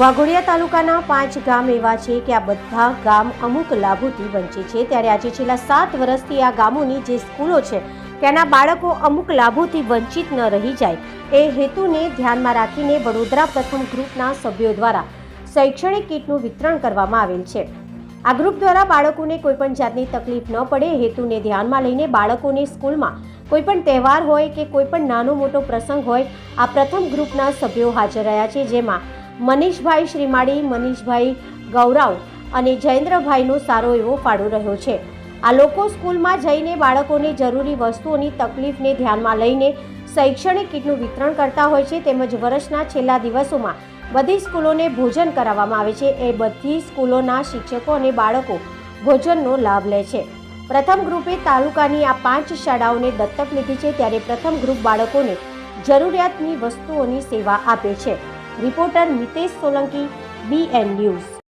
વાઘોડિયા તાલુકાના 5 ગામ એવા છે કે આ બધા ગામ અમુક લાભોથી વંચિત છે। ત્યારે આજે છેલ્લા 7 વર્ષથી આ ગામોની જે સ્કૂલો છે ત્યાંના બાળકો અમુક લાભોથી વંચિત ન રહી જાય એ હેતુને ધ્યાનમાં રાખીને વડોદરા પ્રથમ ગ્રુપના સભ્યો દ્વારા શૈક્ષણિક કીટનું વિતરણ કરવામાં આવેલ છે। આ ગ્રુપ દ્વારા બાળકોને કોઈપણ જાતની તકલીફ ન પડે એ હેતુને ધ્યાનમાં લઈને બાળકોને સ્કૂલમાં કોઈપણ તહેવાર હોય કે કોઈપણ નાનો મોટો પ્રસંગ હોય આ પ્રથમ ગ્રુપના સભ્યો હાજર રહ્યા છે, જેમાં મનીષભાઈ શ્રીમાળી, મનીષભાઈ ગૌરાવ અને જયેન્દ્રભાઈનો સારો એવો ફાળો રહ્યો છે। આ લોકો સ્કૂલમાં જઈને બાળકોને જરૂરી વસ્તુઓની તકલીફને ધ્યાનમાં લઈને શૈક્ષણિક કીટનું વિતરણ કરતા હોય છે, તેમજ વર્ષના છેલ્લા દિવસોમાં બધી સ્કૂલોને ભોજન કરાવવામાં આવે છે। એ બધી સ્કૂલોના શિક્ષકો અને બાળકો ભોજનનો લાભ લે છે। પ્રથમ ગ્રુપે તાલુકાની આ 5 શાળાઓને દત્તક લીધી છે, ત્યારે પ્રથમ ગ્રુપ બાળકોને જરૂરિયાતની વસ્તુઓની સેવા આપે છે। Reporter Mitesh Solanki, BN news.